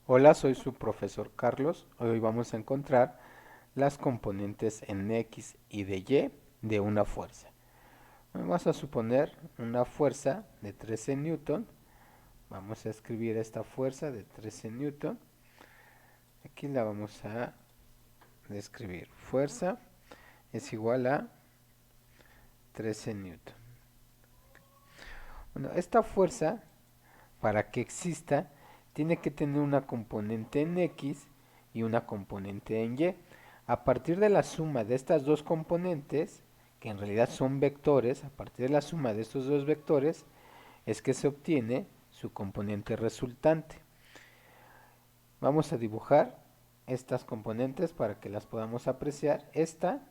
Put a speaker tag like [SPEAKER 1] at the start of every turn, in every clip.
[SPEAKER 1] Hola, soy su profesor Carlos. Hoy vamos a encontrar las componentes en X y de Y de una fuerza. Vamos a suponer una fuerza de 13 newton. Vamos a escribir esta fuerza de 13 newton. Aquí la vamos a describir. Fuerza es igual a 13 newton. Bueno, esta fuerza, para que exista, tiene que tener una componente en X y una componente en Y. A partir de la suma de estas dos componentes, que en realidad son vectores, a partir de la suma de estos dos vectores, es que se obtiene su componente resultante. Vamos a dibujar estas componentes para que las podamos apreciar. Esta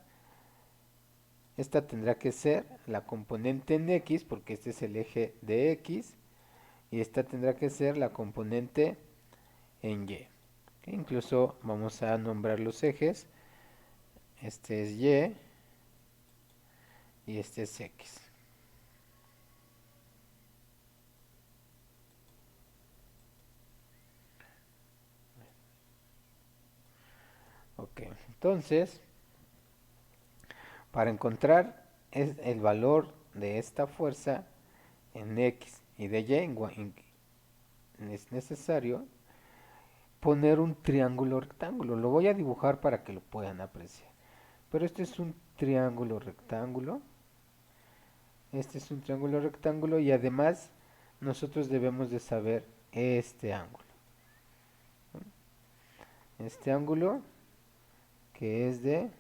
[SPEAKER 1] tendrá que ser la componente en X, porque este es el eje de X, y esta tendrá que ser la componente en Y. Incluso vamos a nombrar los ejes. Este es Y este es X. Ok, entonces, para encontrar el valor de esta fuerza en X y de Y, es necesario poner un triángulo rectángulo. Lo voy a dibujar para que lo puedan apreciar. Pero este es un triángulo rectángulo. Este es un triángulo rectángulo y además nosotros debemos de saber este ángulo. Este ángulo que es de,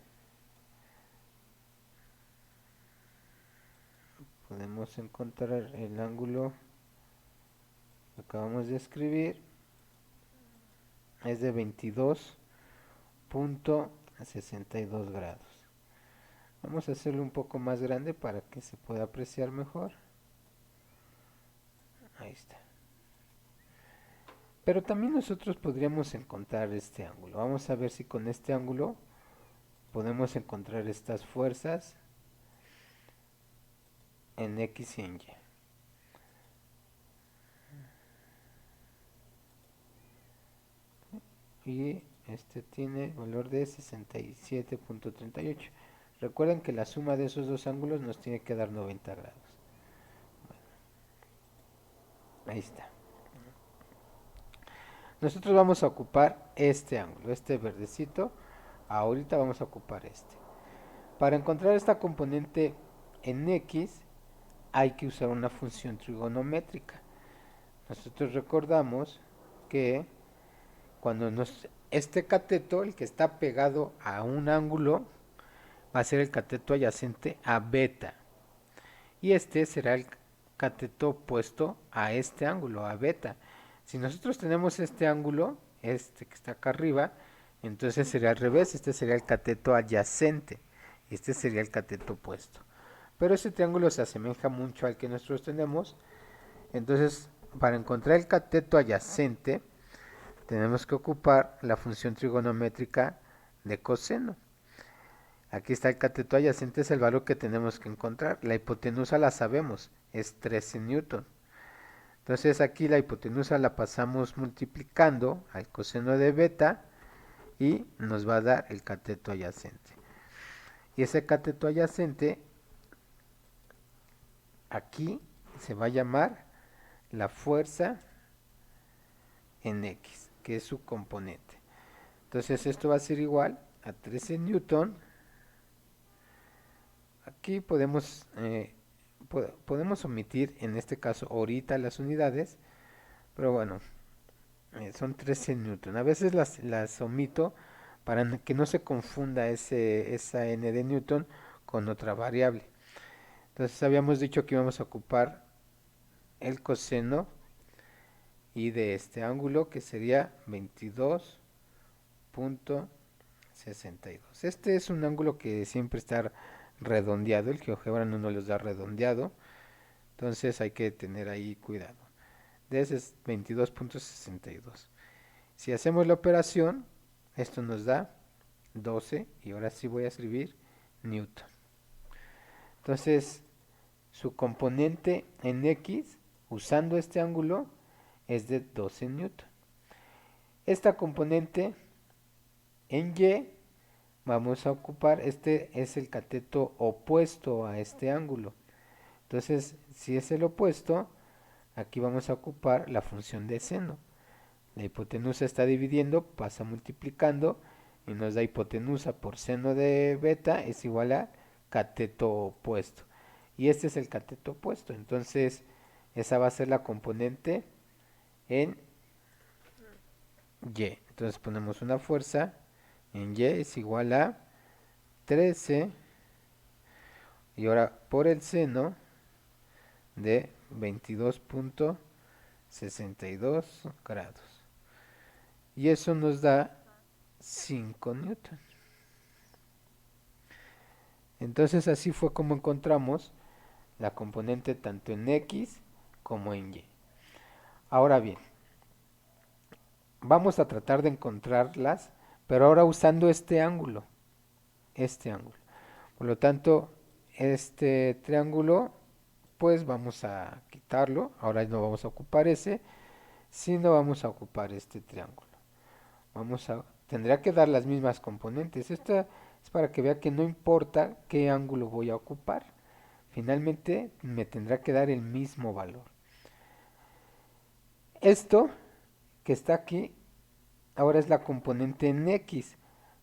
[SPEAKER 1] podemos encontrar el ángulo que acabamos de escribir, es de 22.62 grados. Vamos a hacerlo un poco más grande para que se pueda apreciar mejor. Ahí está. Pero también nosotros podríamos encontrar este ángulo. Vamos a ver si con este ángulo podemos encontrar estas fuerzas en X y en Y. Y este tiene valor de 67.38. Recuerden que la suma de esos dos ángulos nos tiene que dar 90 grados. Ahí está. Nosotros vamos a ocupar este ángulo, este verdecito. Ahorita vamos a ocupar este. Para encontrar esta componente en X hay que usar una función trigonométrica. Nosotros recordamos que este cateto, el que está pegado a un ángulo, va a ser el cateto adyacente a beta. Y este será el cateto opuesto a este ángulo, a beta. Si nosotros tenemos este ángulo, este que está acá arriba, entonces sería al revés, este sería el cateto adyacente, y este sería el cateto opuesto. Pero este triángulo se asemeja mucho al que nosotros tenemos, entonces para encontrar el cateto adyacente, tenemos que ocupar la función trigonométrica de coseno. Aquí está el cateto adyacente, es el valor que tenemos que encontrar. La hipotenusa la sabemos, es 13 newton. Entonces aquí la hipotenusa la pasamos multiplicando al coseno de beta y nos va a dar el cateto adyacente. Y ese cateto adyacente aquí se va a llamar la fuerza en X, que es su componente. Entonces esto va a ser igual a 13 newton. Aquí podemos omitir en este caso ahorita las unidades, pero bueno, son 13 newton. A veces las omito para que no se confunda esa n de newton con otra variable. Entonces habíamos dicho que íbamos a ocupar el coseno y de este ángulo que sería 22.62. Este es un ángulo que siempre está redondeado, el GeoGebra no nos los da redondeado, entonces hay que tener ahí cuidado. De ese es 22.62. Si hacemos la operación, esto nos da 12 y ahora sí voy a escribir newton. Entonces, su componente en X, usando este ángulo, es de 12 newton. Esta componente en Y vamos a ocupar, este es el cateto opuesto a este ángulo. Entonces, si es el opuesto, aquí vamos a ocupar la función de seno. La hipotenusa está dividiendo, pasa multiplicando y nos da hipotenusa por seno de beta es igual a cateto opuesto. Y este es el cateto opuesto. Entonces, esa va a ser la componente en Y. Entonces ponemos una fuerza en Y es igual a 13 y ahora por el seno de 22.62 grados. Y eso nos da 5 newton. Entonces así fue como encontramos la componente tanto en X como en Y. Ahora bien, vamos a tratar de encontrarlas, pero ahora usando este ángulo. Este ángulo. Por lo tanto, este triángulo, pues vamos a quitarlo. Ahora no vamos a ocupar ese, sino vamos a ocupar este triángulo. Tendría que dar las mismas componentes. Esta es para que vea que no importa qué ángulo voy a ocupar. Finalmente me tendrá que dar el mismo valor. Esto que está aquí ahora es la componente en X,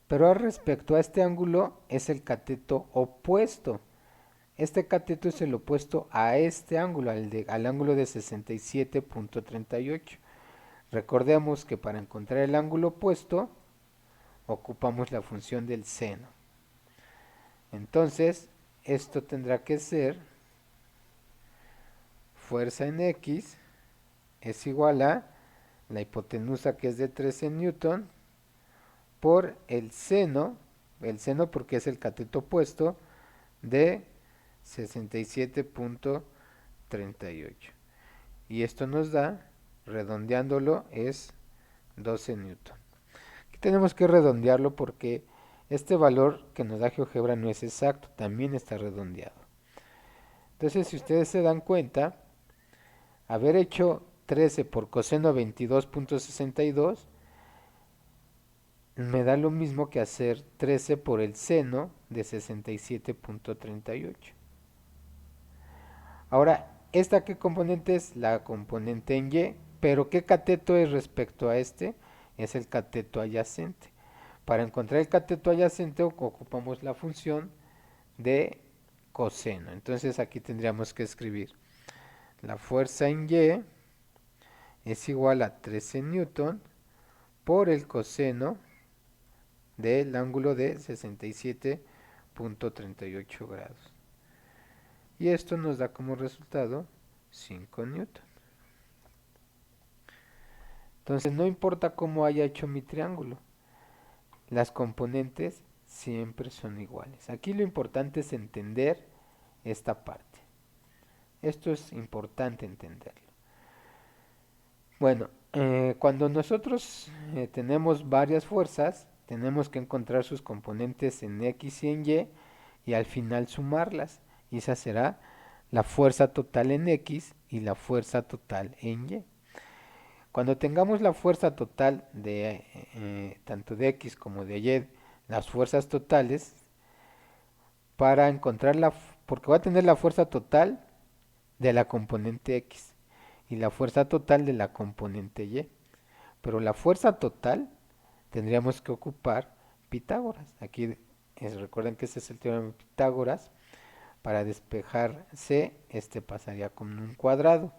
[SPEAKER 1] pero respecto a este ángulo es el cateto opuesto. Este cateto es el opuesto a este ángulo, al ángulo de 67.38. Recordemos que para encontrar el ángulo opuesto ocupamos la función del seno. Entonces, esto tendrá que ser fuerza en X es igual a la hipotenusa que es de 13 newton por el seno porque es el cateto opuesto de 67.38. Y esto nos da, redondeándolo, es 12 newton. Aquí tenemos que redondearlo porque este valor que nos da GeoGebra no es exacto, también está redondeado. Entonces, si ustedes se dan cuenta, haber hecho 13 por coseno 22.62 me da lo mismo que hacer 13 por el seno de 67.38. Ahora, ¿esta qué componente es? La componente en Y, pero ¿qué cateto es respecto a este? Es el cateto adyacente. Para encontrar el cateto adyacente ocupamos la función de coseno. Entonces aquí tendríamos que escribir la fuerza en Y es igual a 13 newton por el coseno del ángulo de 67.38 grados. Y esto nos da como resultado 5 newton. Entonces no importa cómo haya hecho mi triángulo, las componentes siempre son iguales. Aquí lo importante es entender esta parte. Esto es importante entenderlo. Bueno, cuando nosotros tenemos varias fuerzas, tenemos que encontrar sus componentes en X y en y al final sumarlas. Y esa será la fuerza total en X y la fuerza total en Y. Cuando tengamos la fuerza total de tanto de X como de Y, las fuerzas totales, para encontrar porque va a tener la fuerza total de la componente X y la fuerza total de la componente Y. Pero la fuerza total tendríamos que ocupar Pitágoras. Aquí recuerden que ese es el teorema de Pitágoras. Para despejar C, este pasaría con un cuadrado,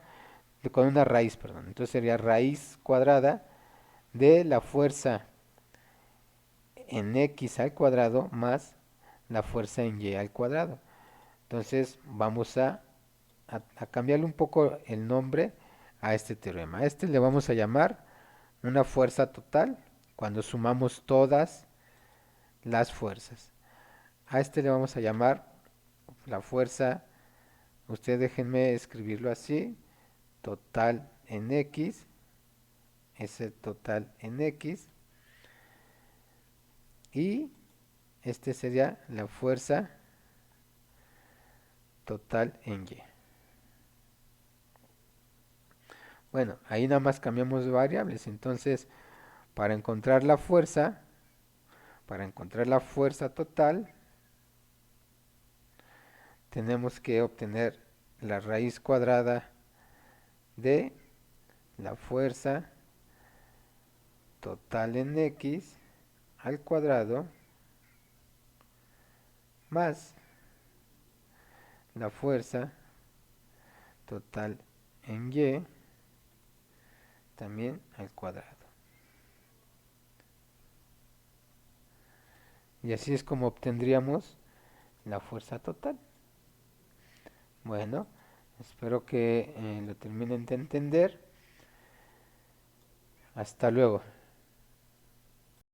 [SPEAKER 1] con una raíz, perdón. Entonces sería raíz cuadrada de la fuerza en X al cuadrado más la fuerza en Y al cuadrado. Entonces vamos a cambiarle un poco el nombre a este teorema. A este le vamos a llamar una fuerza total cuando sumamos todas las fuerzas. A este le vamos a llamar la fuerza, ustedes déjenme escribirlo así, total en X, es el total en X, y este sería la fuerza total en Y. Bueno, ahí nada más cambiamos de variables, entonces Para encontrar la fuerza, total, tenemos que obtener la raíz cuadrada de la fuerza total en X al cuadrado más la fuerza total en Y también al cuadrado. Y así es como obtendríamos la fuerza total. Bueno, espero que lo terminen de entender. Hasta luego.